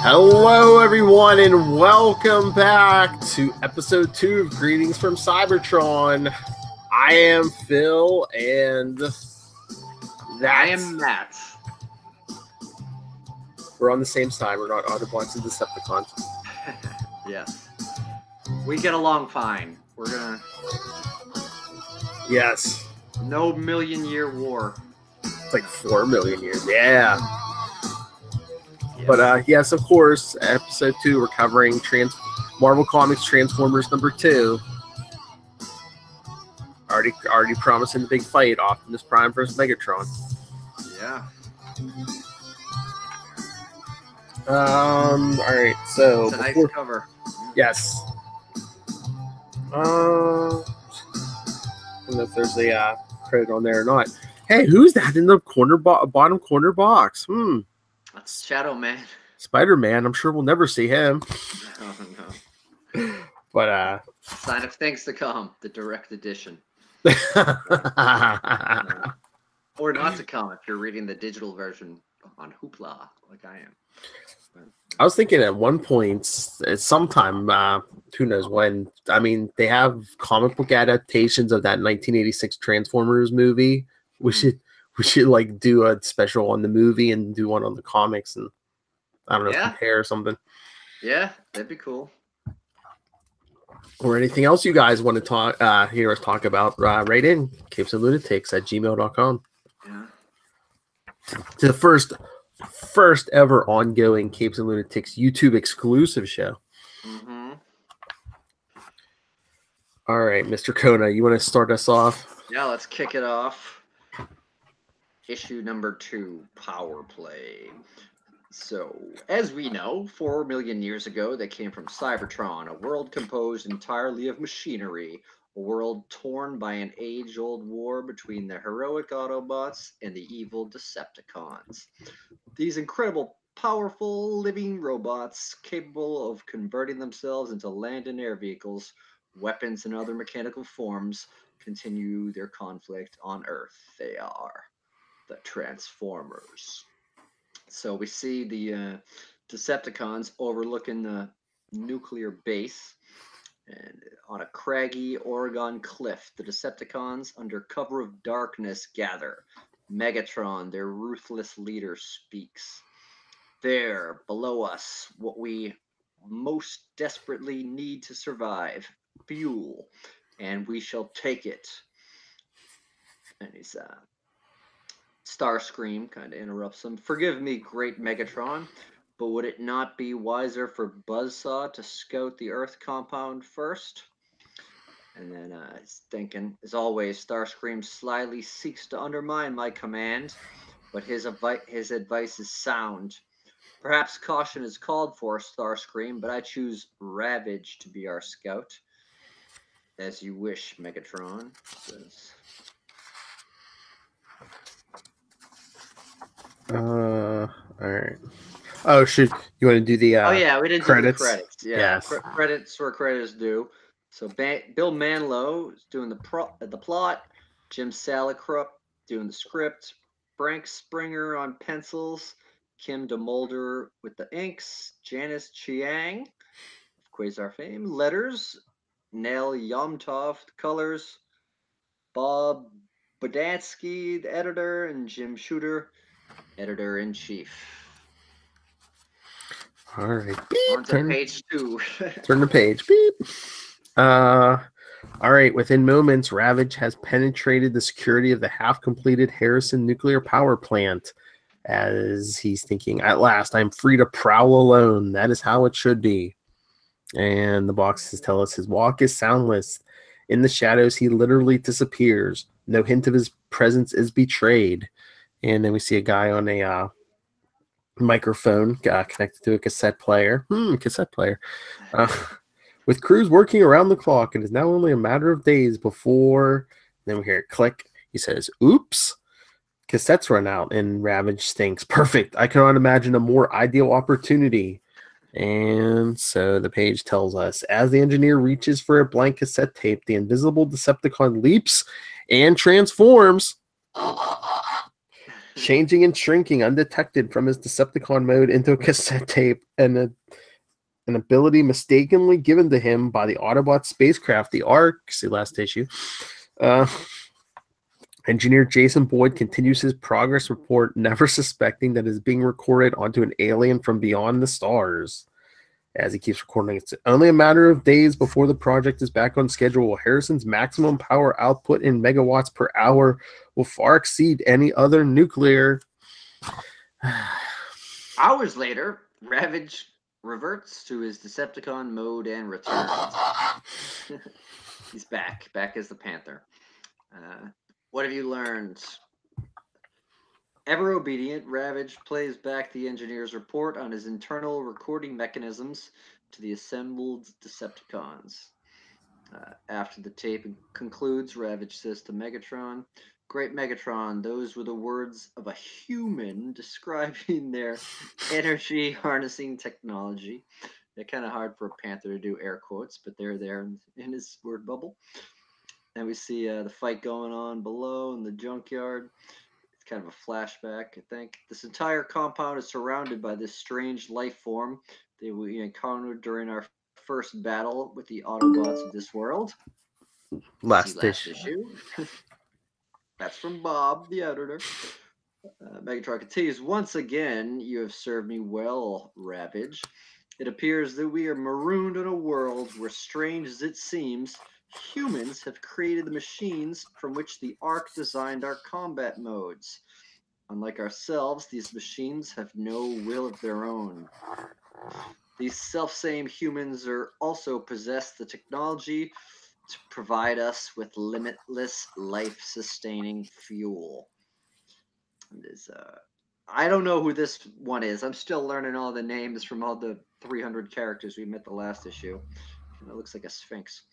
Hello, everyone, and welcome back to episode 2 of Greetings from Cybertron. I am Phil, and I am Matt. We're on the same side. We're not Autobots and Decepticons. Yes. We get along fine. We're gonna... Yes. No million-year war. It's like 4 million years. Yeah. But yes, of course, episode 2, we're covering Marvel Comics Transformers number 2. Already promising the big fight, Optimus Prime versus Megatron. Yeah. All right, so it's a nice cover. Yes. I don't know if there's a credit on there or not. Hey, who's that in the bottom corner box? That's Shadow Man. Spider-Man. I'm sure we'll never see him. No. But sign of things to come. The direct edition. Or not to come if you're reading the digital version on Hoopla, like I am. I was thinking at one point, sometime, who knows when. I mean, they have comic book adaptations of that 1986 Transformers movie. We should like do a special on the movie and do one on the comics, and I don't know, compare or something. Yeah, that'd be cool. Or anything else you guys want to hear us talk about? Write in capesandlunatics@gmail.com. Yeah. To the first ever ongoing Capes and Lunatics YouTube exclusive show. Mm-hmm. All right, Mr. Kona, you want to start us off? Yeah, let's kick it off. Issue number 2, Power Play. So, as we know, 4 million years ago, they came from Cybertron, a world composed entirely of machinery, a world torn by an age-old war between the heroic Autobots and the evil Decepticons. These incredible, powerful, living robots, capable of converting themselves into land and air vehicles, weapons, and other mechanical forms, continue their conflict on Earth. They are the Transformers. So we see the Decepticons overlooking the nuclear base, and on a craggy Oregon cliff, the Decepticons, under cover of darkness, gather. Megatron, their ruthless leader, speaks. There, below us, what we most desperately need to survive, fuel, and we shall take it. And he's Starscream kind of interrupts him. Forgive me, great Megatron, but would it not be wiser for Buzzsaw to scout the Earth compound first? And then he's thinking, as always, Starscream slyly seeks to undermine my command, but his advice is sound. Perhaps caution is called for, Starscream, but I choose Ravage to be our scout. As you wish, Megatron says. All right. Oh, should you want to do the we didn't credits? Do the credits. Yeah, yes. Credits where credits due. So Bill Manlow is doing the plot. Jim Salicrup doing the script. Frank Springer on pencils. Kim DeMolder with the inks. Janice Chiang of Quasar fame. Letters. Nell Yomtov colors. Bob Bodansky, the editor, and Jim Shooter, editor-in-chief. All right. On to page 2. Turn the page. Beep. All right. Within moments, Ravage has penetrated the security of the half-completed Harrison nuclear power plant. As he's thinking, at last, I'm free to prowl alone. That is how it should be. And the boxes tell us his walk is soundless. In the shadows, he literally disappears. No hint of his presence is betrayed. And then we see a guy on a microphone connected to a cassette player. Cassette player. With crews working around the clock, it is now only a matter of days before... Then we hear it click. He says, oops. Cassettes run out, and Ravage stinks. Perfect. I cannot imagine a more ideal opportunity. And so the page tells us, as the engineer reaches for a blank cassette tape, the invisible Decepticon leaps and transforms changing and shrinking undetected from his Decepticon mode into a cassette tape, and an ability mistakenly given to him by the Autobot spacecraft, the Ark. See last issue. Engineer Jason Boyd continues his progress report, never suspecting that it is being recorded onto an alien from beyond the stars. As he keeps recording, it's only a matter of days before the project is back on schedule. Harrison's maximum power output in megawatts per hour will far exceed any other nuclear. Hours later, Ravage reverts to his Decepticon mode and returns. He's back as the Panther. What have you learned? Ever obedient, Ravage plays back the engineer's report on his internal recording mechanisms to the assembled Decepticons. After the tape concludes, Ravage says to Megatron, "Great Megatron, those were the words of a human describing their energy harnessing technology." They're kind of hard for a Panther to do air quotes, but they're there in his word bubble. And we see the fight going on below in the junkyard. It's kind of a flashback, I think. This entire compound is surrounded by this strange life form that we encountered during our first battle with the Autobots of this world. Last issue. That's from Bob, the editor. Megatron continues, "Once again, you have served me well, Ravage. It appears that we are marooned in a world where, strange as it seems, humans have created the machines from which the Ark designed our combat modes. Unlike ourselves, these machines have no will of their own. These self-same humans are also possess the technology to provide us with limitless life-sustaining fuel." I don't know who this one is. I'm still learning all the names from all the 300 characters we met the last issue. It looks like a sphinx.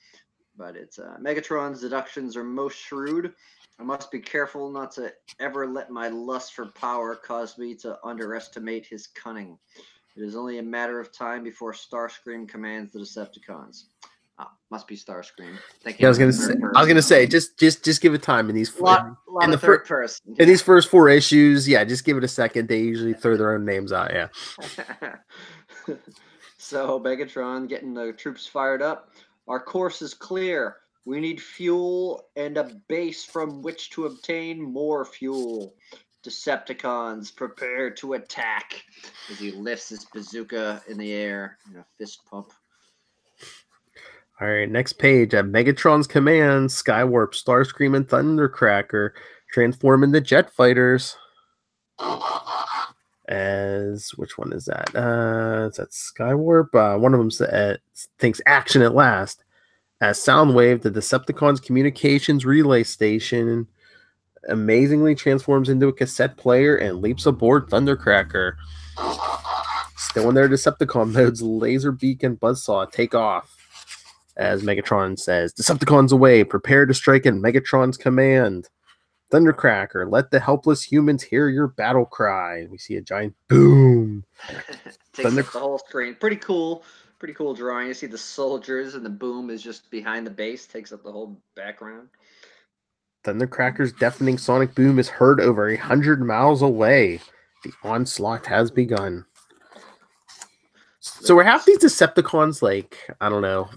But it's Megatron's deductions are most shrewd. I must be careful not to ever let my lust for power cause me to underestimate his cunning. It is only a matter of time before Starscream commands the Decepticons. Must be Starscream. Yeah, I was gonna say, just give it time in these in the third person. In these first 4 issues. Yeah, just give it a second. They usually throw their own names out. Yeah. So Megatron getting the troops fired up. "Our course is clear. We need fuel and a base from which to obtain more fuel. Decepticons, prepare to attack," as he lifts his bazooka in the air in a fist pump. All right, next page. At Megatron's command, Skywarp, Starscream, and Thundercracker transform into jet fighters. As which one is that? Is that Skywarp? One of them thinks action at last. As Soundwave, the Decepticons' communications relay station, amazingly transforms into a cassette player and leaps aboard Thundercracker. Still in their Decepticon modes, Laserbeak and Buzzsaw take off. As Megatron says, "Decepticons away, prepare to strike in Megatron's command. Thundercracker, let the helpless humans hear your battle cry." We see a giant boom. Takes up the whole screen. Pretty cool drawing. You see the soldiers and the boom is just behind the base, takes up the whole background. Thundercracker's deafening sonic boom is heard over 100 miles away. The onslaught has begun. So are half these Decepticons I don't know,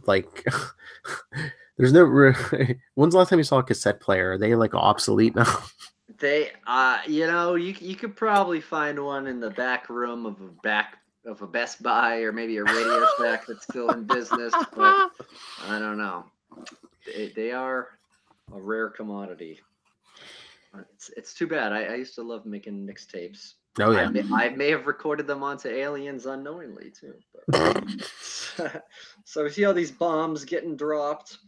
there's no. When's the last time you saw a cassette player? Are they obsolete now? They, you could probably find one in the back room of a Best Buy or maybe a Radio Shack that's still in business, but I don't know. They are a rare commodity. It's too bad. I used to love making mixtapes. Oh yeah, I may have recorded them onto Aliens unknowingly too. But. So we see all these bombs getting dropped.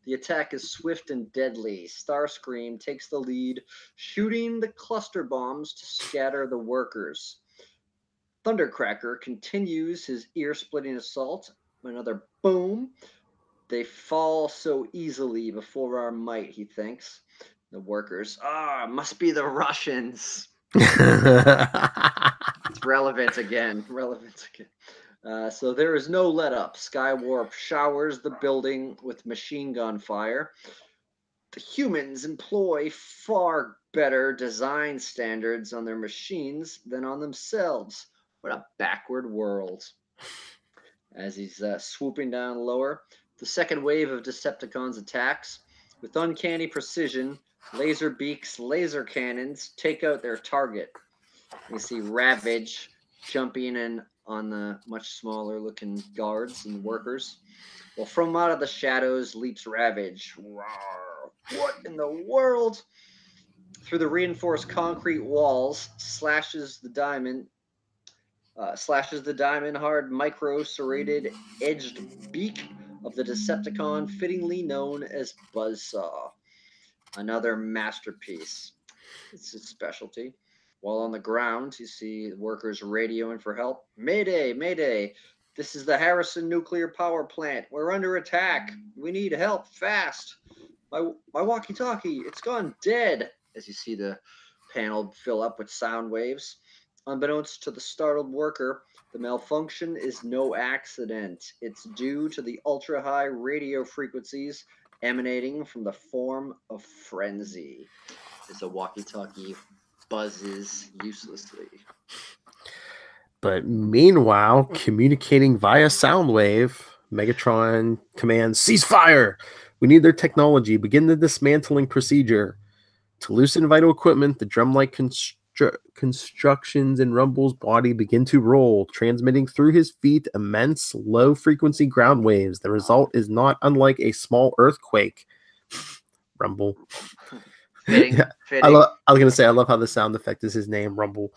The attack is swift and deadly. Starscream takes the lead, shooting the cluster bombs to scatter the workers. Thundercracker continues his ear-splitting assault. Another boom. They fall so easily before our might, he thinks. The workers, must be the Russians. It's relevant again. So there is no let up. Skywarp showers the building with machine gun fire. The humans employ far better design standards on their machines than on themselves. What a backward world. As he's swooping down lower, the second wave of Decepticons attacks. With uncanny precision, laser beaks, laser cannons take out their target. You see Ravage jumping in on the much smaller looking guards and workers. Well, from out of the shadows leaps Ravage. Rawr. What in the world? Through the reinforced concrete walls, slashes the diamond hard micro serrated edged beak of the Decepticon, fittingly known as Buzzsaw. Another masterpiece. It's his specialty. While on the ground, you see workers radioing for help. Mayday, mayday. This is the Harrison nuclear power plant. We're under attack. We need help fast. My walkie-talkie, it's gone dead. As you see the panel fill up with sound waves. Unbeknownst to the startled worker, the malfunction is no accident. It's due to the ultra-high radio frequencies emanating from the form of frenzy. As a walkie-talkie buzzes uselessly. But meanwhile, communicating via soundwave, Megatron commands, "Ceasefire! We need their technology. Begin the dismantling procedure." To loosen vital equipment, the drum-like constructions in Rumble's body begin to roll, transmitting through his feet immense low-frequency ground waves. The result is not unlike a small earthquake. Rumble. Fitting. I was going to say, I love how the sound effect is his name, Rumble.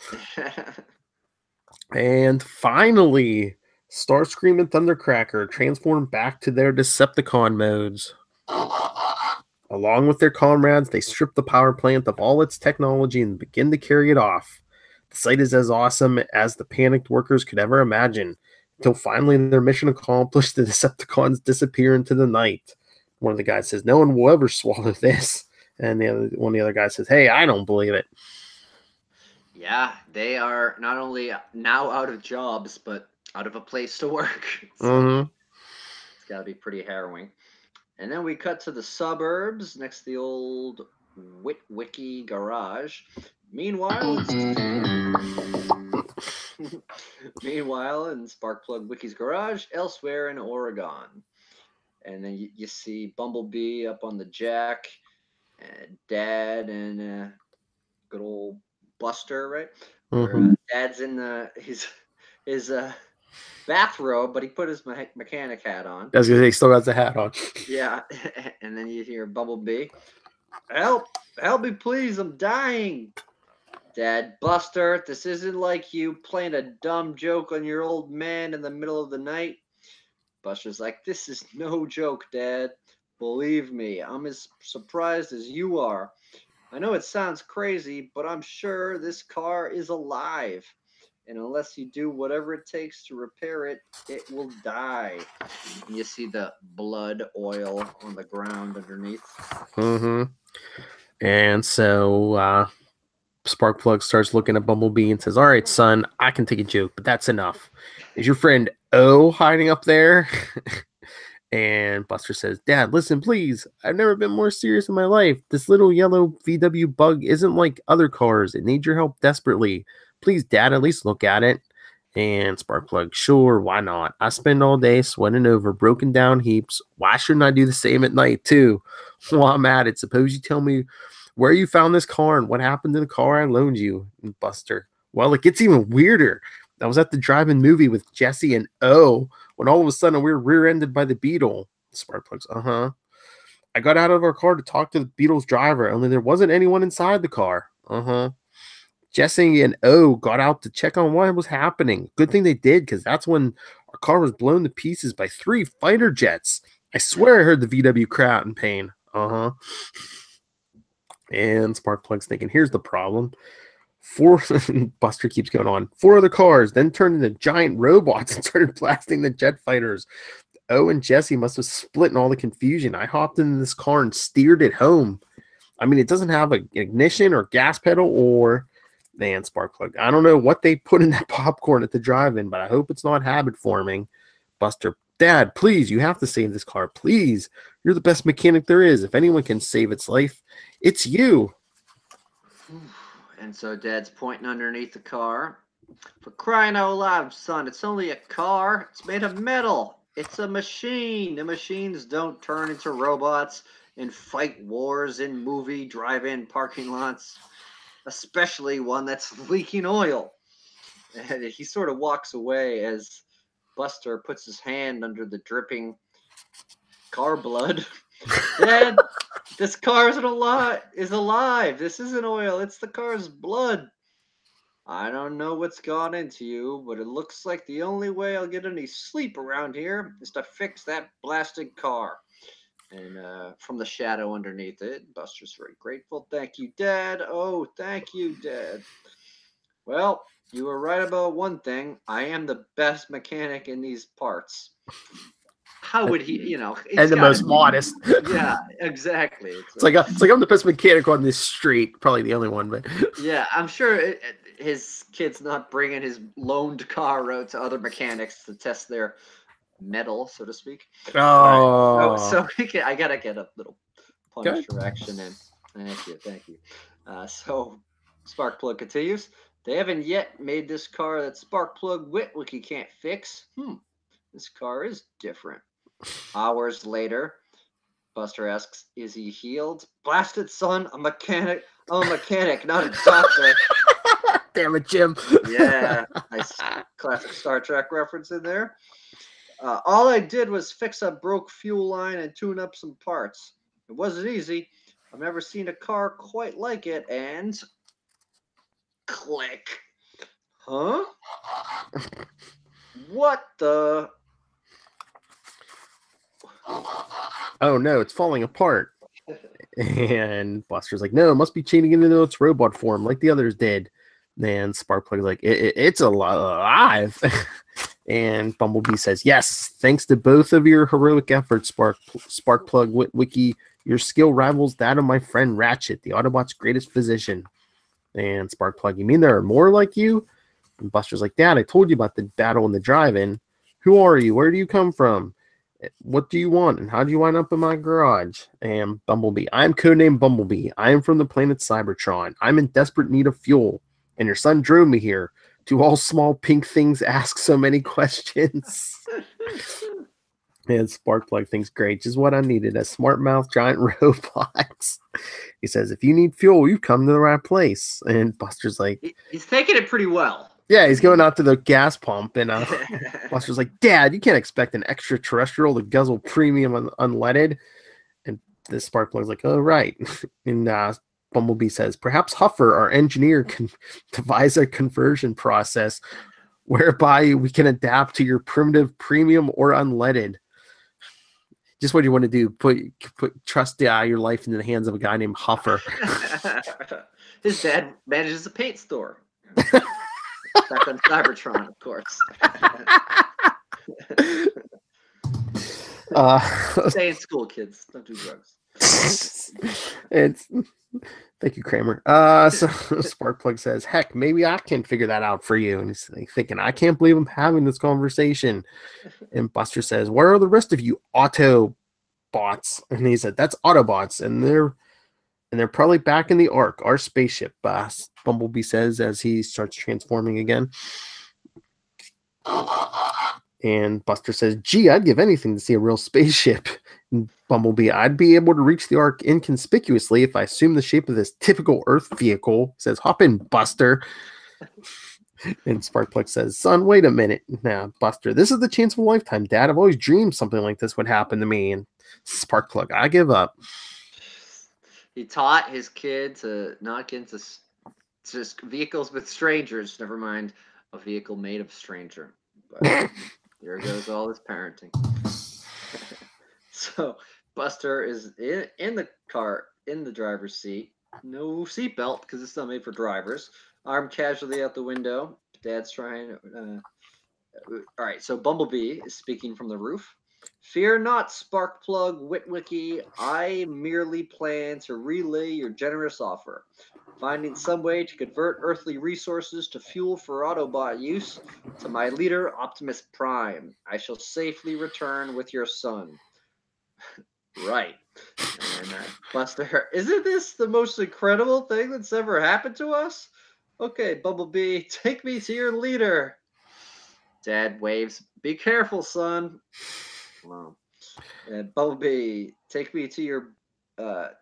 And finally, Starscream and Thundercracker transform back to their Decepticon modes. Along with their comrades, they strip the power plant of all its technology and begin to carry it off. The sight is as awesome as the panicked workers could ever imagine, until finally their mission accomplished, the Decepticons disappear into the night. One of the guys says, "No one will ever swallow this." And one of the other guys says, "Hey, I don't believe it." Yeah, they are not only now out of jobs, but out of a place to work. So it's got to be pretty harrowing. And then we cut to the suburbs next to the old Witwicky garage. Meanwhile, in Sparkplug Wiki's garage, elsewhere in Oregon. And then you see Bumblebee up on the jack, and Dad and good old Buster, right? Where, Dad's in his bathrobe, but he put his mechanic hat on. I was gonna say, he still got the hat on. Yeah, and then you hear Bumblebee, help me please, I'm dying. Dad, Buster, this isn't like you playing a dumb joke on your old man in the middle of the night. Buster's like, this is no joke, Dad. Believe me, I'm as surprised as you are. I know it sounds crazy, but I'm sure this car is alive. And unless you do whatever it takes to repair it, it will die. And you see the blood oil on the ground underneath. And so Sparkplug starts looking at Bumblebee and says, "All right, son, I can take a joke, but that's enough. Is your friend O hiding up there?" And Buster says, "Dad, listen, please. I've never been more serious in my life. This little yellow VW bug isn't like other cars. It needs your help desperately. Please, Dad, at least look at it." And Sparkplug, "Sure, why not? I spend all day sweating over broken down heaps. Why shouldn't I do the same at night, too? While I'm at it, suppose you tell me where you found this car and what happened to the car I loaned you." And Buster, "Well, it gets even weirder. I was at the drive-in movie with Jesse and O when all of a sudden we were rear-ended by the Beetle." Sparkplug's, "I got out of our car to talk to the Beetle's driver, only there wasn't anyone inside the car." "Jesse and O got out to check on what was happening. Good thing they did, because that's when our car was blown to pieces by 3 fighter jets. I swear I heard the VW cry out in pain." And Sparkplug's thinking, here's the problem. Buster keeps going on. 4 other cars then turned into giant robots and started blasting the jet fighters. O and Jesse must have split in all the confusion. I hopped into this car and steered it home. I mean, it doesn't have an ignition or gas pedal or... Man, Sparkplug, I don't know what they put in that popcorn at the drive-in, but I hope it's not habit forming. Buster, "Dad, please, you have to save this car. Please. You're the best mechanic there is. If anyone can save its life, it's you. And so Dad's pointing underneath the car. For crying out loud, son, it's only a car. It's made of metal. It's a machine. The machines don't turn into robots and fight wars in movie drive-in parking lots, especially one that's leaking oil. And he sort of walks away as Buster puts his hand under the dripping car blood. Dad, this car is alive. This isn't oil. It's the car's blood. I don't know what's gone into you, but it looks like the only way I'll get any sleep around here is to fix that blasted car. And from the shadow underneath it, Buster's very grateful. Thank you, Dad. Oh, thank you, Dad. Well, you were right about one thing. I am the best mechanic in these parts. How would he, And the most modest. Yeah, exactly. It's like I'm the best mechanic on this street. Probably the only one, but yeah, I'm sure his kid's not bringing his loaned car out to other mechanics to test their metal, so to speak. Oh, so I gotta get a little punish direction in. Thank you. So Sparkplug continues. They haven't yet made this car that Sparkplug Witwicky can't fix. This car is different. Hours later, Buster asks, "Is he healed?" Blasted son, I'm a mechanic, not a doctor. Damn it, Jim. Yeah, nice classic Star Trek reference in there. All I did was fix a broke fuel line and tune up some parts. It wasn't easy. I've never seen a car quite like it, and click. Huh? What the? Oh no, it's falling apart. And Buster's like, no, it must be changing into its robot form like the others did. And Sparkplug's like, it's alive. And Bumblebee says, yes, thanks to both of your heroic efforts, Sparkplug Witwicky, your skill rivals that of my friend Ratchet, the Autobot's greatest physician. And Sparkplug, you mean there are more like you? And Buster's like, Dad, I told you about the battle in the drive-in. Who are you? Where do you come from? What do you want? And how do you wind up in my garage? And Bumblebee, I'm codenamed Bumblebee. I am from the planet Cybertron. I'm in desperate need of fuel. And your son drove me here. Do all small pink things ask so many questions? And Sparkplug thinks, great, just what I needed, a smart mouth giant robot. He says, if you need fuel, you come to the right place. And Buster's like, he's taking it pretty well. Yeah, he's going out to the gas pump, and Buster's like, Dad, you can't expect an extraterrestrial to guzzle premium unleaded. And the Sparkplug's like, oh, right. And Bumblebee says, perhaps Huffer, our engineer, can devise a conversion process whereby we can adapt to your primitive premium or unleaded. Just what do you want to do? Put trust your life in the hands of a guy named Huffer. His dad manages a paint store. Back on Cybertron, of course. Stay in school, kids. Don't do drugs. Thank you, Kramer. So Sparkplug says, heck, maybe I can figure that out for you. And he's thinking, I can't believe I'm having this conversation. And Buster says, where are the rest of you Autobots? And he said, that's Autobots, and they're probably back in the Ark, our spaceship, Bumblebee says as he starts transforming again. And Buster says, gee, I'd give anything to see a real spaceship. And Bumblebee, I'd be able to reach the Ark inconspicuously if I assume the shape of this typical Earth vehicle. Says, hop in, Buster. And Sparkplug says, son, wait a minute. Now, Buster, this is the chance of a lifetime, Dad. I've always dreamed something like this would happen to me. And Sparkplug, I give up. He taught his kid to not get into just vehicles with strangers. Never mind a vehicle made of stranger. But here goes all his parenting. So Buster is in the car, in the driver's seat. No seatbelt because it's not made for drivers. Armed casually out the window. Dad's trying. All right, so Bumblebee is speaking from the roof. Fear not, Sparkplug Witwicky. I merely plan to relay your generous offer. Finding some way to convert earthly resources to fuel for Autobot use to my leader, Optimus Prime. I shall safely return with your son. Right. And Buster, isn't this the most incredible thing that's ever happened to us? Okay, Bumblebee, take me to your leader. Dad waves. Be careful, son. Wow. And Bumblebee, take me to your.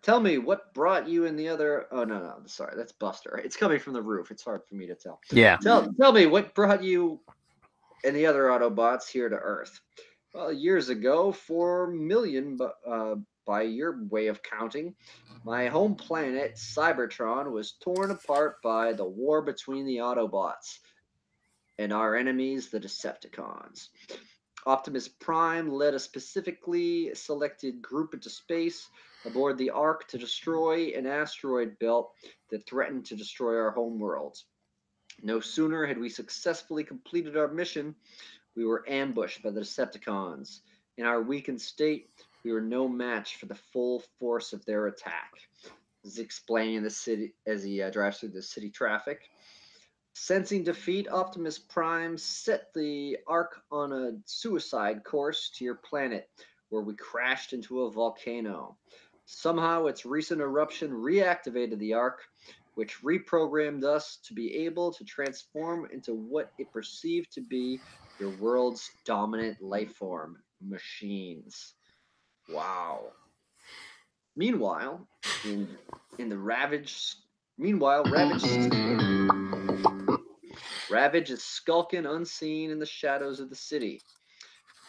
Tell me what brought you and the other. Oh no, sorry, that's Buster. It's coming from the roof. It's hard for me to tell. Yeah. Tell me what brought you and the other Autobots here to Earth. Well, years ago, 4 million, by your way of counting, my home planet, Cybertron, was torn apart by the war between the Autobots and our enemies, the Decepticons. Optimus Prime led a specifically selected group into space aboard the Ark to destroy an asteroid belt that threatened to destroy our home world. No sooner had we successfully completed our mission, we were ambushed by the Decepticons. In our weakened state, we were no match for the full force of their attack. He's explaining the city as he drives through the city traffic. Sensing defeat, Optimus Prime set the Ark on a suicide course to your planet, where we crashed into a volcano. Somehow, its recent eruption reactivated the Ark, which reprogrammed us to be able to transform into what it perceived to be your world's dominant life form, machines. Wow. Meanwhile, in the Ravage, Ravage is skulking unseen in the shadows of the city,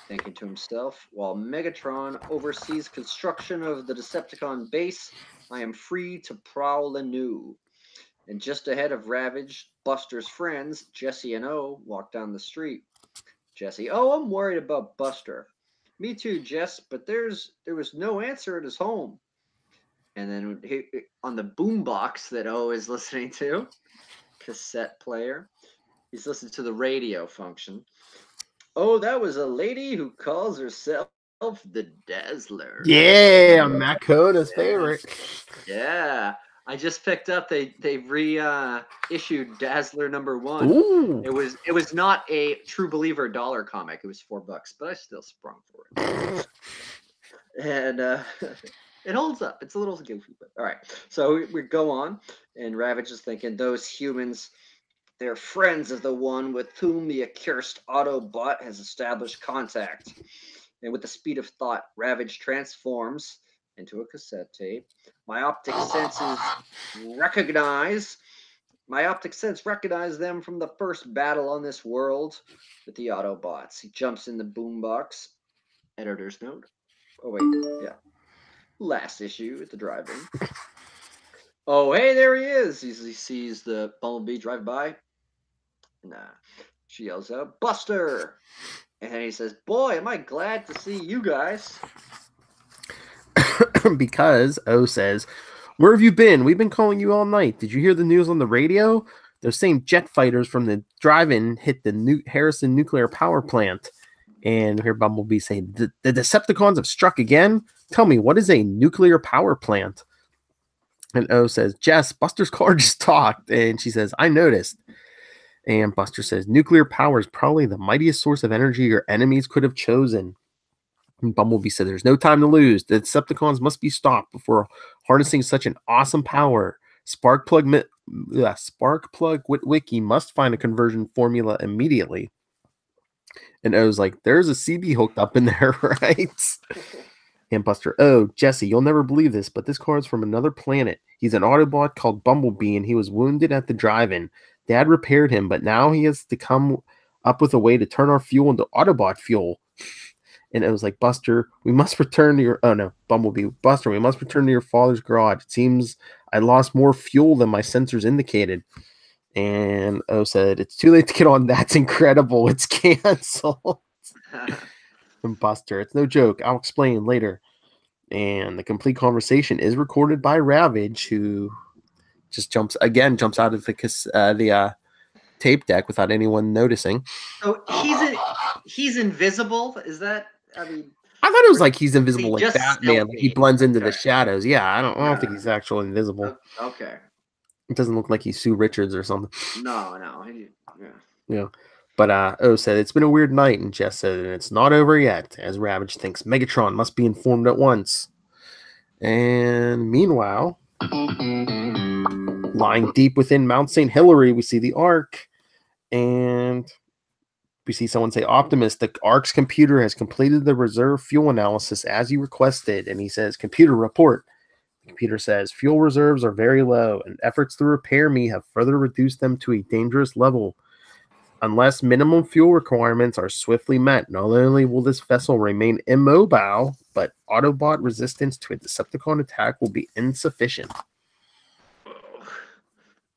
thinking to himself, while Megatron oversees construction of the Decepticon base, I am free to prowl anew. And just ahead of Ravage, Buster's friends, Jesse and O, walk down the street. Jesse, oh, I'm worried about Buster. Me too, Jess, but there was no answer at his home. And then on the boombox that O is listening to, cassette player, he's listening to the radio function. Oh, that was a lady who calls herself the Dazzler. Yeah, Matt Coda's favorite. Yeah. I just picked up they reissued Dazzler #1. Ooh. It was not a True Believer dollar comic. It was $4, but I still sprung for it. And it holds up. It's a little goofy, but all right. So we go on, and Ravage is thinking those humans, they're friends of the one with whom the accursed Autobot has established contact. And with the speed of thought, Ravage transforms into a cassette tape. My optic sense recognize them from the first battle on this world with the Autobots. He jumps in the boombox. Editor's note. Oh wait, yeah. Last issue at the drive-in. Oh, hey, there he is. He sees the Bumblebee drive by. Nah. She yells out, Buster! And he says, boy, am I glad to see you guys. Because O says, where have you been? We've been calling you all night. Did you hear the news on the radio? Those same jet fighters from the drive-in hit the Harrison nuclear power plant. And here Bumblebee saying, the Decepticons have struck again? Tell me, what is a nuclear power plant? And O says, Jess, Buster's car just talked. And she says, I noticed. And Buster says, nuclear power is probably the mightiest source of energy your enemies could have chosen. And Bumblebee said, there's no time to lose. The Decepticons must be stopped before harnessing such an awesome power. Sparkplug Witwicky must find a conversion formula immediately. And O's like, there's a CB hooked up in there, right? And Buster, oh, Jesse, you'll never believe this, but this card's from another planet. He's an Autobot called Bumblebee, and he was wounded at the drive-in. Dad repaired him, but now he has to come up with a way to turn our fuel into Autobot fuel. And it was like, Buster, we must return to your... Oh, no, Bumblebee. Buster, we must return to your father's garage. It seems I lost more fuel than my sensors indicated. And O said, it's too late to get on. That's incredible. It's canceled. And Buster, it's no joke. I'll explain later. And the complete conversation is recorded by Ravage, who just jumps out of the tape deck without anyone noticing. So he's invisible. Is that? I mean, I thought it was like he's invisible, like Batman. Like he blends into the shadows. Yeah, I don't think he's actually invisible. Okay. It doesn't look like he's Sue Richards or something. No. Yeah. But O said, it's been a weird night, and Jess said, and it's not over yet, as Ravage thinks Megatron must be informed at once. And meanwhile, lying deep within Mount St. Hilary, we see the Ark, and we see someone say, Optimus, the Ark's computer has completed the reserve fuel analysis as you requested. And he says, computer, report. The computer says, fuel reserves are very low, and efforts to repair me have further reduced them to a dangerous level. Unless minimum fuel requirements are swiftly met, not only will this vessel remain immobile, but Autobot resistance to a Decepticon attack will be insufficient.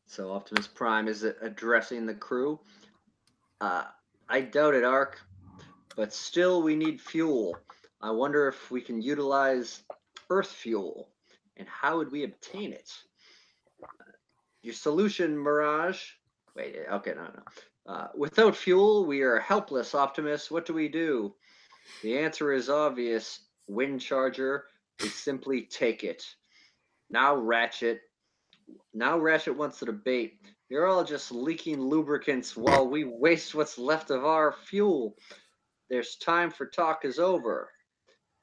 So Optimus Prime is addressing the crew. I doubt it, Ark, but still we need fuel. I wonder if we can utilize Earth fuel, and how would we obtain it? Your solution, Mirage. Wait, okay, no. Without fuel, we are helpless, Optimus. What do we do? The answer is obvious. Wind Charger. We simply take it. Now Ratchet wants to debate. You're all just leaking lubricants while we waste what's left of our fuel. There's time for talk is over.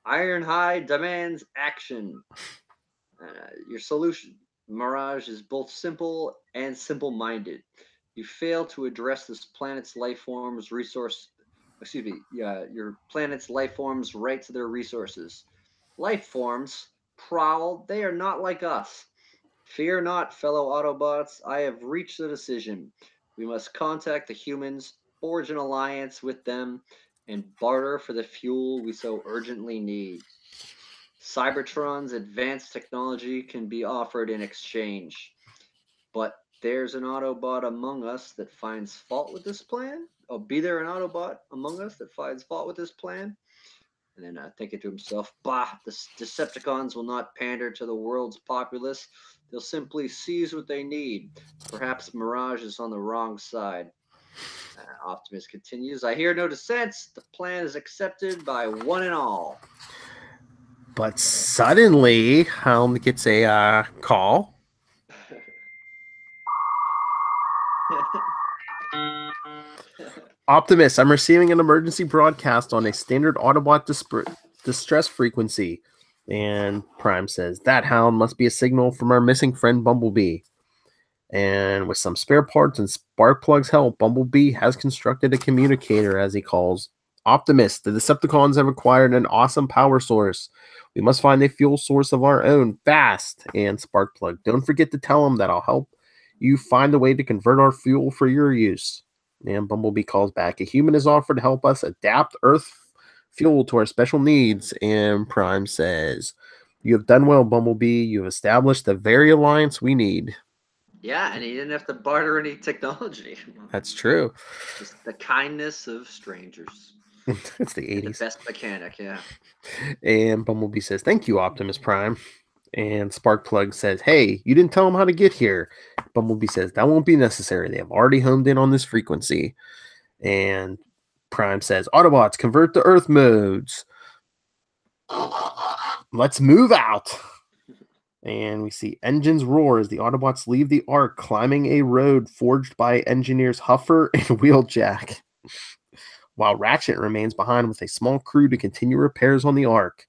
Ironhide demands action. Your solution, Mirage, is both simple and simple-minded. You fail to address this planet's life forms your planet's life forms right to their resources. Life forms prowl, they are not like us. Fear not, fellow Autobots, I have reached a decision. We must contact the humans, forge an alliance with them, and barter for the fuel we so urgently need. Cybertron's advanced technology can be offered in exchange, but there's an Autobot among us that finds fault with this plan? Oh, be there an Autobot among us that finds fault with this plan? And then thinking to himself, bah, the Decepticons will not pander to the world's populace. They'll simply seize what they need. Perhaps Mirage is on the wrong side. Optimus continues, I hear no dissents. The plan is accepted by one and all. But suddenly, Helm gets a call. Optimus, I'm receiving an emergency broadcast on a standard Autobot distress frequency. And Prime says, that hound must be a signal from our missing friend Bumblebee. And with some spare parts and Sparkplug's help, Bumblebee has constructed a communicator, as he calls. Optimus, the Decepticons have acquired an awesome power source. We must find a fuel source of our own, fast. And Sparkplug, don't forget to tell him that I'll help you find a way to convert our fuel for your use. And Bumblebee calls back, a human is offered to help us adapt Earth fuel to our special needs. And Prime says, you have done well, Bumblebee. You have established the very alliance we need. Yeah, and he didn't have to barter any technology. That's true. Just the kindness of strangers. It's the 80s. The best mechanic, yeah. And Bumblebee says, thank you, Optimus Prime. And Sparkplug says, hey, you didn't tell him how to get here. Bumblebee says, that won't be necessary. They have already homed in on this frequency. And Prime says, Autobots, convert to Earth modes. Let's move out. And we see engines roar as the Autobots leave the Ark, climbing a road forged by engineers Huffer and Wheeljack, while Ratchet remains behind with a small crew to continue repairs on the Ark.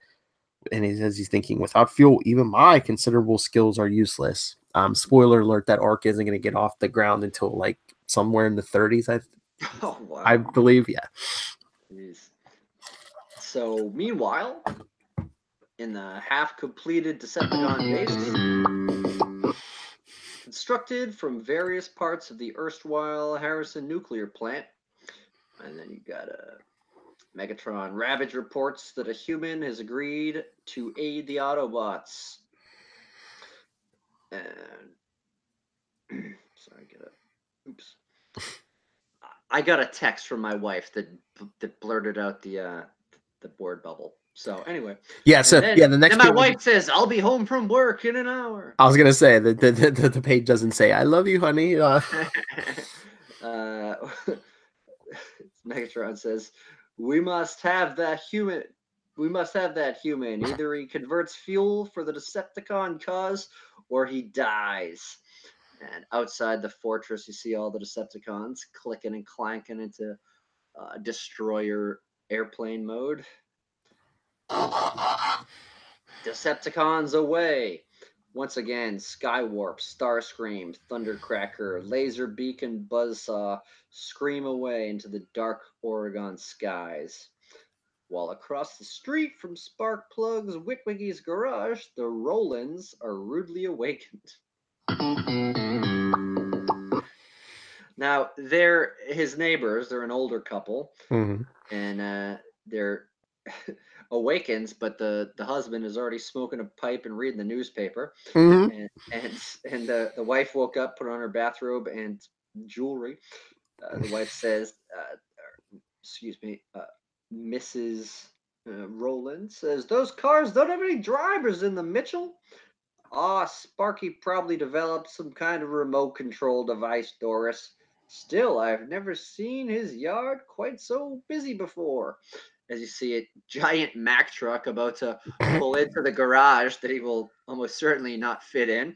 And he's thinking, without fuel, even my considerable skills are useless. Spoiler alert, that Ark isn't going to get off the ground until like somewhere in the 30s, I believe. Yeah. Jeez. So, meanwhile, in the half-completed Decepticon base, constructed from various parts of the erstwhile Harrison nuclear plant, and then you got Megatron Ravage reports that a human has agreed to aid the Autobots. And sorry, oops. I got a text from my wife that blurted out the word bubble. So anyway, yeah. So the next. And my wife says, "I'll be home from work in an hour." I was gonna say that the page doesn't say "I love you, honey." Megatron says, "We must have that human. We must have that human. Either he converts fuel for the Decepticon cause, or he dies." And outside the fortress, you see all the Decepticons clicking and clanking into destroyer airplane mode. Decepticons away. Once again, Skywarp, Starscream, Thundercracker, Laser Beacon, Buzzsaw scream away into the dark Oregon skies. While across the street from Sparkplug's Witwicky's garage, the Rolands are rudely awakened. Now, they're his neighbors. They're an older couple, and they're awakens, but the husband is already smoking a pipe and reading the newspaper, and the wife woke up, put on her bathrobe and jewelry. The wife says, "Excuse me, Mrs. Roland says those cars don't have any drivers in them, Mitchell." Sparky probably developed some kind of remote control device, Doris. Still, I've never seen his yard quite so busy before. As you see a giant Mack truck about to pull into the garage that he will almost certainly not fit in,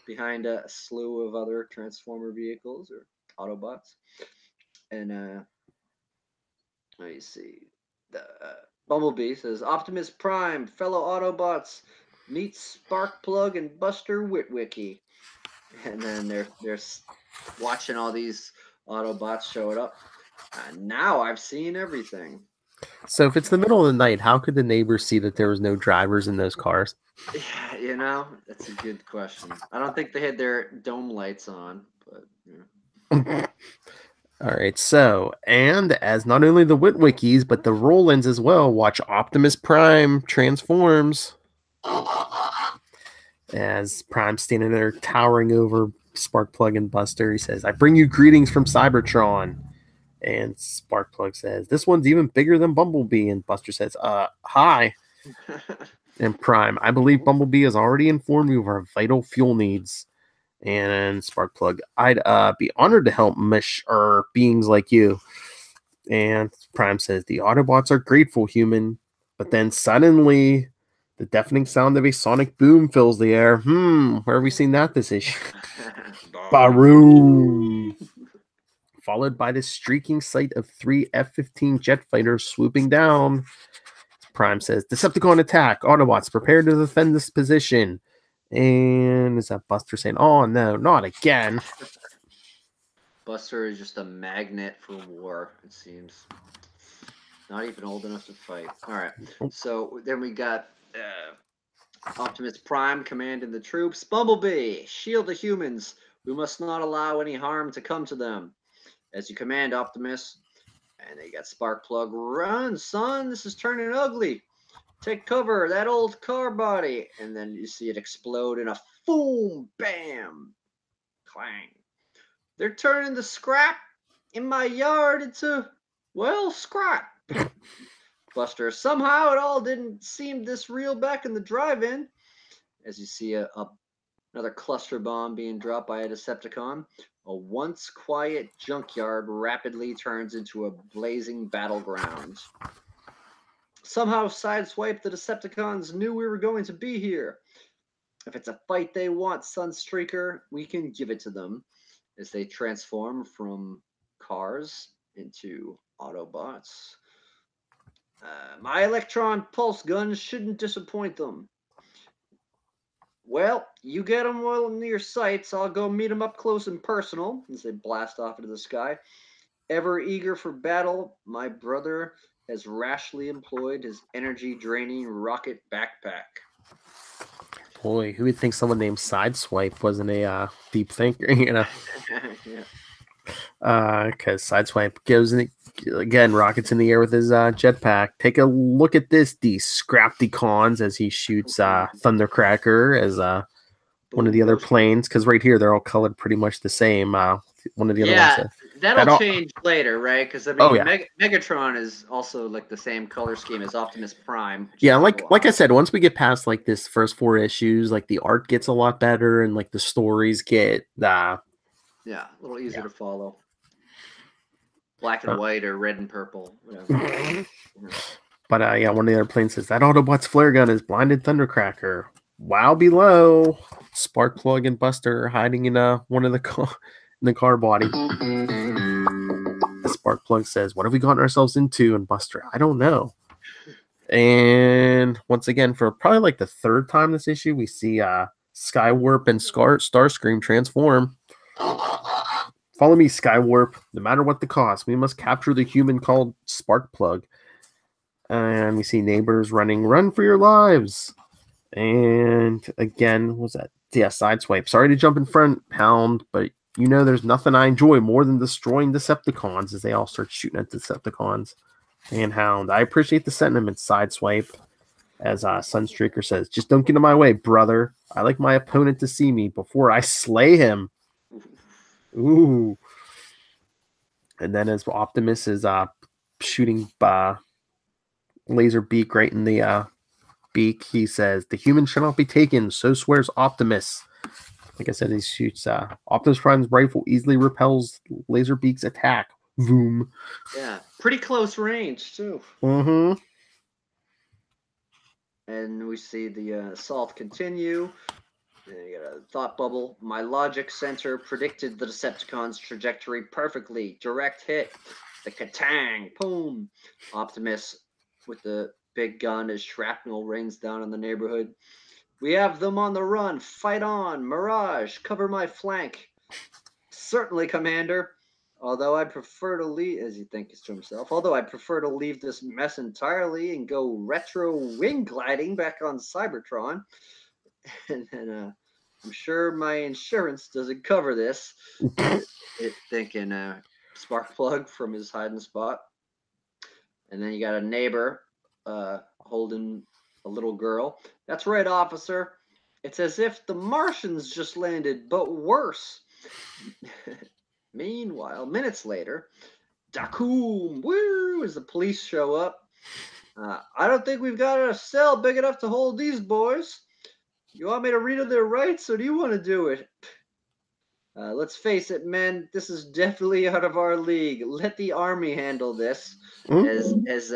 behind a slew of other Transformer vehicles or Autobots. And let me see. The Bumblebee says, Optimus Prime, fellow Autobots, meet Sparkplug and Buster Witwicky. And then they're watching all these Autobots show it up. Now I've seen everything. So if it's the middle of the night, how could the neighbors see that there was no drivers in those cars? Yeah, that's a good question. I don't think they had their dome lights on, but yeah. All right, so, and as not only the Witwickies, but the Rolands as well, watch Optimus Prime transforms. As Prime's standing there towering over Sparkplug and Buster, he says, I bring you greetings from Cybertron. And Sparkplug says, this one's even bigger than Bumblebee. And Buster says, hi. And Prime, I believe Bumblebee has already informed you of our vital fuel needs. And Sparkplug, I'd be honored to help beings like you. And Prime says, the Autobots are grateful, human. But then suddenly, the deafening sound of a sonic boom fills the air. Where have we seen that this issue? Baroom! Followed by the streaking sight of 3 F-15 jet fighters swooping down. Prime says, Decepticon attack. Autobots, prepare to defend this position. And is that Buster saying, oh, no, not again. Buster is just a magnet for war, it seems. Not even old enough to fight. All right. So then we got Optimus Prime commanding the troops. Bumblebee, shield the humans. We must not allow any harm to come to them. As you command, Optimus. And they got Sparkplug. Run, son. This is turning ugly. Take cover. That old car body. And then you see it explode in a boom, bam, clang. They're turning the scrap in my yard into, well, scrap. Buster, somehow it all didn't seem this real back in the drive-in. As you see another cluster bomb being dropped by a Decepticon. A once quiet junkyard rapidly turns into a blazing battleground. Somehow sideswiped, the Decepticons knew we were going to be here. If it's a fight they want, Sunstreaker, we can give it to them. As they transform from cars into Autobots. My electron pulse guns shouldn't disappoint them. Well, you get them well in your sights. I'll go meet them up close and personal as they blast off into the sky. Ever eager for battle, my brother has rashly employed his energy-draining rocket backpack. Boy, who would think someone named Sideswipe wasn't a deep thinker, you know? Yeah. Because Sideswipe goes in again, rockets in the air with his jetpack. Take a look at this, these Scrapticons, as he shoots Thundercracker as one of the other planes. Because right here, they're all colored pretty much the same. One of the other ones. That'll change later, right? Because I mean, Megatron is also like the same color scheme as Optimus Prime. Yeah, like I said, once we get past like this first 4 issues, like the art gets a lot better, and like the stories get a little easier to follow. Black and white or red and purple, whatever. But one of the other planes says that Autobot's flare gun is blinded Thundercracker. While below, Sparkplug and Buster are hiding in one of the car body. Sparkplug says, what have we gotten ourselves into? And Buster, I don't know. And once again, for probably like the third time this issue, we see Skywarp and Starscream transform. Follow me, Skywarp. No matter what the cost, we must capture the human called Sparkplug. And we see neighbors running, run for your lives. And again, what was that? Yeah, sideswipe. Sorry to jump in front, Hound, but you know there's nothing I enjoy more than destroying Decepticons as they all start shooting at Decepticons. And Hound, I appreciate the sentiment, sideswipe. As Sunstreaker says, just don't get in my way, brother. I like my opponent to see me before I slay him. Ooh. And then as Optimus is shooting laser beak right in the beak, he says, the human shall not be taken, so swears Optimus. Like I said, he shoots Optimus Prime's rifle easily repels Laserbeak's attack. Boom. Yeah, pretty close range too. Mm-hmm. And we see the assault continue. And you got a thought bubble. My logic center predicted the Decepticons' trajectory perfectly. Direct hit. The katang. Boom. Optimus with the big gun as shrapnel rains down on the neighborhood. We have them on the run. Fight on. Mirage, cover my flank. Certainly, Commander. Although I prefer to leave, as he thinks to himself, although I prefer to leave this mess entirely and go retro wing gliding back on Cybertron. And then I'm sure my insurance doesn't cover this. Thinking Sparkplug from his hiding spot. And then you got a neighbor holding a little girl. That's right, officer. It's as if the Martians just landed, but worse. Meanwhile, minutes later, Dacoom, woo, as the police show up. I don't think we've got a cell big enough to hold these boys. You want me to read them their rights, or do you want to do it? Let's face it, men, this is definitely out of our league. Let the army handle this. Mm-hmm. As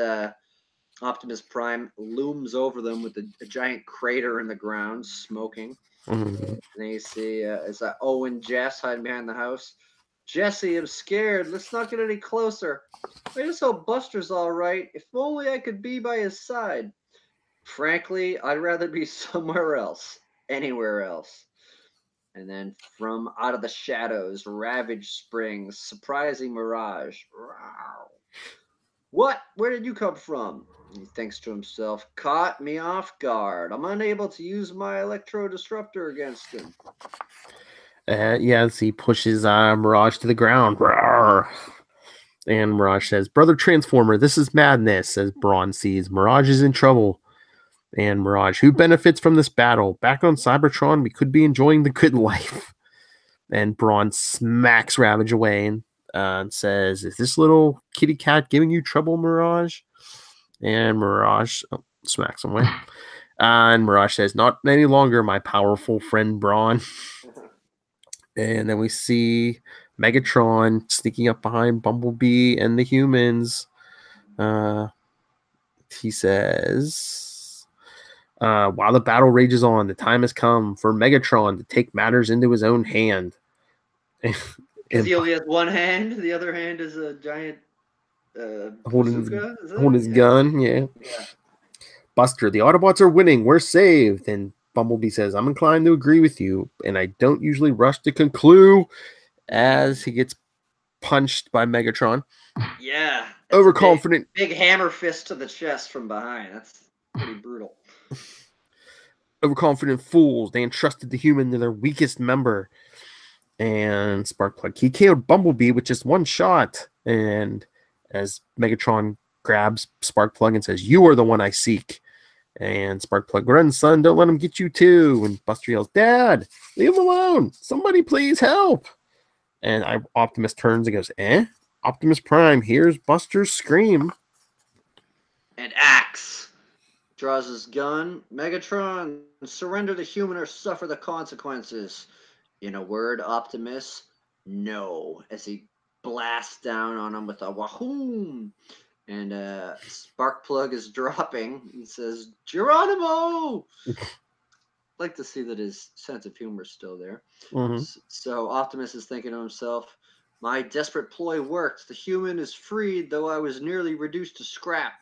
Optimus Prime looms over them with a giant crater in the ground, smoking. Mm-hmm. And then you see as Owen Jess hiding behind the house. Jesse, I'm scared. Let's not get any closer. I just hope Buster's all right. If only I could be by his side. Frankly, I'd rather be somewhere else. Anywhere else. And then from out of the shadows, Ravage springs, surprising Mirage. Wow. What? Where did you come from? He thinks to himself, caught me off guard. I'm unable to use my electro disruptor against him. Yes, he pushes Mirage to the ground. Rawr. And Mirage says, Brother Transformer, this is madness, as Brawn sees. Mirage is in trouble. And Mirage, who benefits from this battle? Back on Cybertron, we could be enjoying the good life. And Brawn smacks Ravage away and says, is this little kitty cat giving you trouble, Mirage? And Mirage smacks him away. And Mirage says, not any longer, my powerful friend Brawn. And then we see Megatron sneaking up behind Bumblebee and the humans. He says, while the battle rages on, the time has come for Megatron to take matters into his own hand. Because he only has one hand. The other hand is a giant holding his gun. Yeah. Buster, the Autobots are winning. We're saved. And Bumblebee says, I'm inclined to agree with you, and I don't usually rush to conclude, as he gets punched by Megatron. Yeah. Overconfident. Big hammer fist to the chest from behind. That's pretty brutal. Overconfident fools. They entrusted the human to their weakest member. And Sparkplug, he killed Bumblebee with just one shot. And as Megatron grabs Sparkplug and says, you are the one I seek. And Sparkplug, run, son, don't let him get you too. And Buster yells, Dad, leave him alone. Somebody please help. And Optimus turns and goes, Optimus Prime hears Buster's scream. And Axe draws his gun. Megatron, surrender the human or suffer the consequences. In a word, Optimus, no. As he blasts down on him with a wahoom. And Sparkplug is dropping. He says, Geronimo! Like to see that his sense of humor is still there. Mm-hmm. So Optimus is thinking to himself, my desperate ploy worked. The human is freed, though I was nearly reduced to scrap.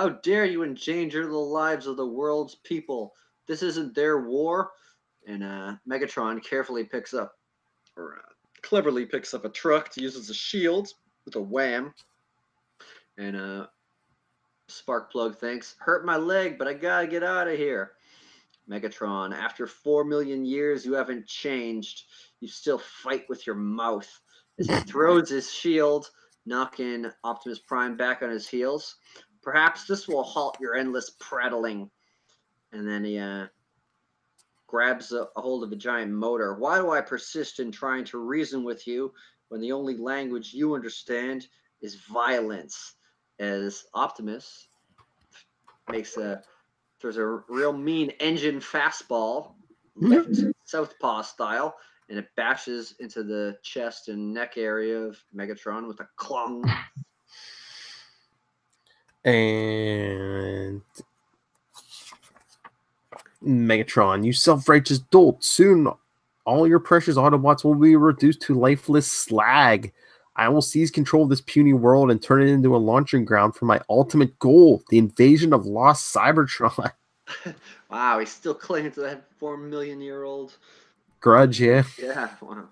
How dare you endanger the lives of the world's people? This isn't their war. And Megatron carefully picks up, or cleverly picks up a truck to use as a shield with a wham. And Sparkplug thinks, hurt my leg, but I gotta get out of here. Megatron, after 4 million years, you haven't changed. You still fight with your mouth. As he throws his shield, knocking Optimus Prime back on his heels. Perhaps this will halt your endless prattling. And then he grabs a hold of a giant motor. Why do I persist in trying to reason with you when the only language you understand is violence? As Optimus there's a real mean engine fastball, left southpaw style, and it bashes into the chest and neck area of Megatron with a clung. And Megatron, you self-righteous dolt. Soon all your precious Autobots will be reduced to lifeless slag. I will seize control of this puny world and turn it into a launching ground for my ultimate goal, the invasion of lost Cybertron. Wow, he's still clinging to that 4 million year old grudge, yeah. Yeah, wow.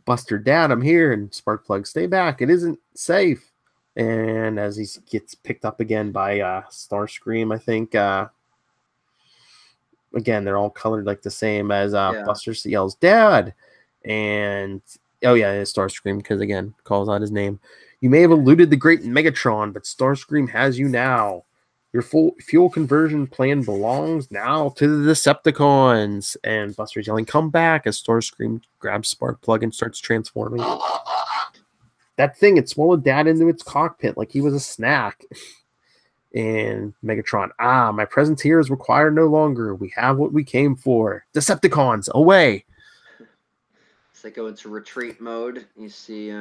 Buster, Dad, I'm here. And Sparkplug, stay back. It isn't safe. And as he gets picked up again by Starscream, I think, again, they're all colored like the same as Buster yells, Dad. And, oh, yeah, it's Starscream because, again, calls out his name. You may have eluded the great Megatron, but Starscream has you now. Your full fuel conversion plan belongs now to the Decepticons. And Buster's yelling, come back, as Starscream grabs Sparkplug and starts transforming. That thing, it swallowed Dad into its cockpit like he was a snack. And Megatron, my presence here is required no longer. We have what we came for. Decepticons, away! So they go into retreat mode. You see,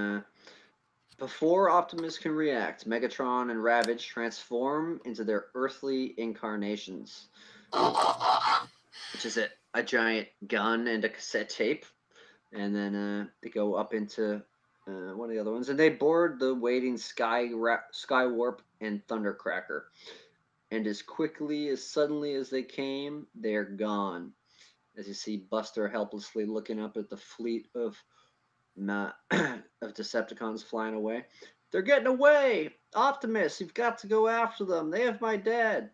before Optimus can react, Megatron and Ravage transform into their earthly incarnations, which is a giant gun and a cassette tape. And then they go up into one of the other ones, and they board the waiting Skywarp and Thundercracker. And as quickly, as suddenly as they came, they're gone. As you see Buster helplessly looking up at the fleet of Decepticons flying away. They're getting away! Optimus, you've got to go after them. They have my dad.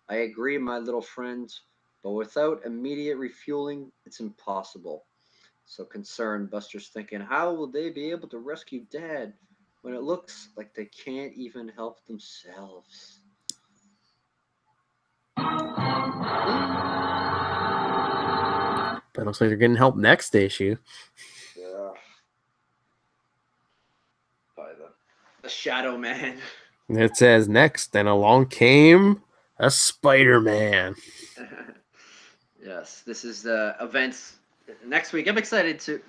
I agree, my little friend, but without immediate refueling, it's impossible. So concerned, Buster's thinking, how will they be able to rescue Dad when it looks like they can't even help themselves? But it looks like they're getting help next issue. Yeah. By the Shadow Man. It says next, and along came a Spider-Man. Yes, this is the events next week. I'm excited to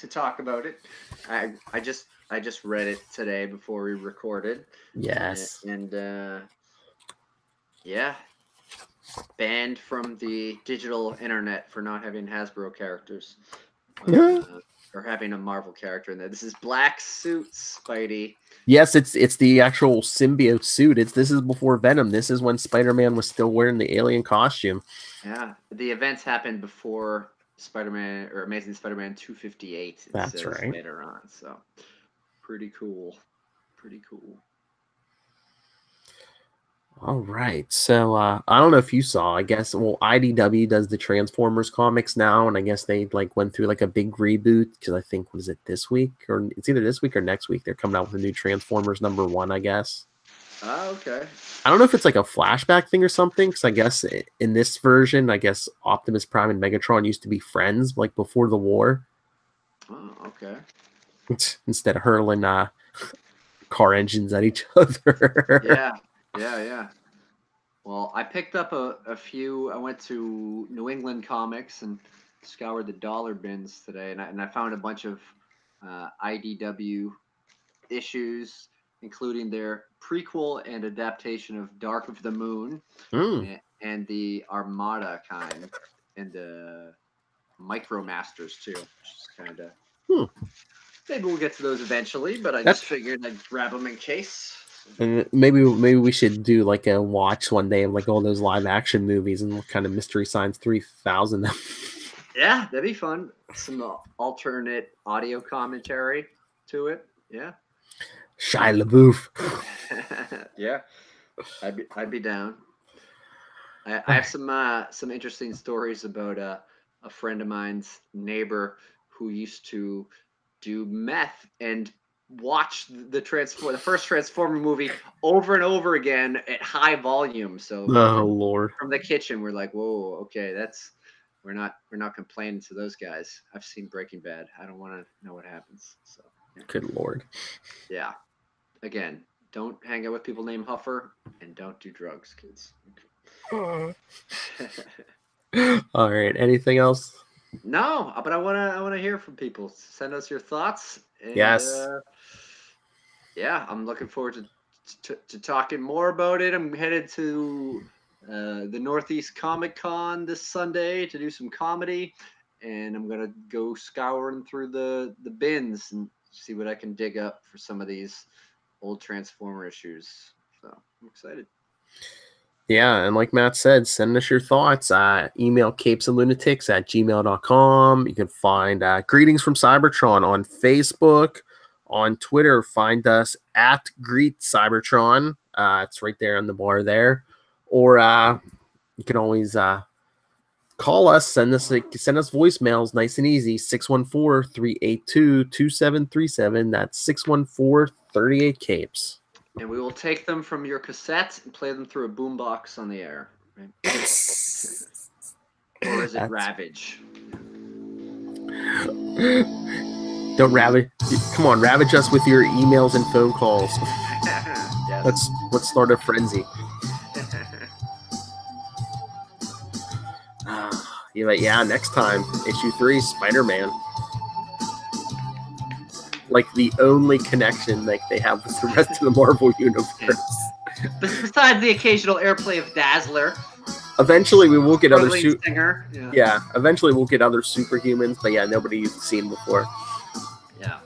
talk about it. I just read it today before we recorded. Yes. And yeah, banned from the digital internet for not having Hasbro characters. Or having a Marvel character in there. This is Black Suit Spidey. Yes, it's the actual symbiote suit. This is before Venom. This is when Spider-Man was still wearing the alien costume. Yeah, the events happened before Spider-Man or Amazing Spider-Man 258. That's right. Later on, so pretty cool. Pretty cool. All right. So I don't know if you saw, I guess, well, IDW does the Transformers comics now, and I guess they went through a big reboot because I think, was it this week? Or it's either this week or next week. They're coming out with a new Transformers #1, I guess. Oh, okay. I don't know if it's a flashback thing or something, because I guess in this version, I guess Optimus Prime and Megatron used to be friends before the war. Oh, okay. Instead of hurling car engines at each other. Yeah. Well, I picked up a few. I went to New England Comics and scoured the dollar bins today, and I found a bunch of IDW issues, including their prequel and adaptation of Dark of the Moon and the Armada kind, and the Micromasters too, which is kind of. Maybe we'll get to those eventually, but I just figured I'd grab them in case. And maybe we should do like a watch one day of like all those live action movies and what kind of Mystery Science 3000. Yeah, that'd be fun. Some alternate audio commentary to it. Yeah. Shia LaBeouf. Yeah. I'd be down. I have some interesting stories about a friend of mine's neighbor who used to do meth and watch the first Transformer movie over and over again at high volume. So Oh Lord. from the kitchen, we're like, whoa, okay, we're not complaining to those guys. I've seen Breaking Bad. I don't want to know what happens. So yeah. Good Lord. Yeah. Again, don't hang out with people named Huffer and don't do drugs, kids. All right. Anything else? No, but I wanna hear from people. Send us your thoughts. And, Yes. yeah, I'm looking forward to talking more about it. I'm headed to the Northeast Comic Con this Sunday to do some comedy, and I'm gonna go scouring through the bins and see what I can dig up for some of these old Transformer issues. So I'm excited. Yeah, and like Matt said, send us your thoughts. Email capesandlunatics@gmail.com. You can find Greetings from Cybertron on Facebook, on Twitter. Find us at Greet Cybertron. It's right there on the bar there. Or you can always call us. Send us voicemails, nice and easy. 614-382-2737. That's 614-38-CAPES. And we will take them from your cassette and play them through a boombox on the air. Right? Or is it Ravage? Don't ravage. Come on, ravage us with your emails and phone calls. Yes. Let's start a frenzy. Yeah, next time, issue 3, Spider-Man. Like the only connection like they have with the rest of the Marvel universe. Besides the occasional airplay of Dazzler. Eventually, we will get other singer. Yeah, eventually we'll get other superhumans, but yeah, nobody you've seen before. Yeah.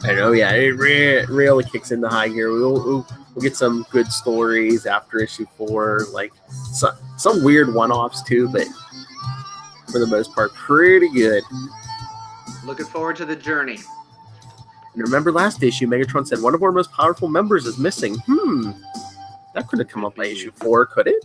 I know. Yeah, it really kicks into high gear. We'll get some good stories after issue 4, like some weird one-offs too, but for the most part, pretty good. Looking forward to the journey. And remember last issue, Megatron said one of our most powerful members is missing. That could have come up by issue 4, could it?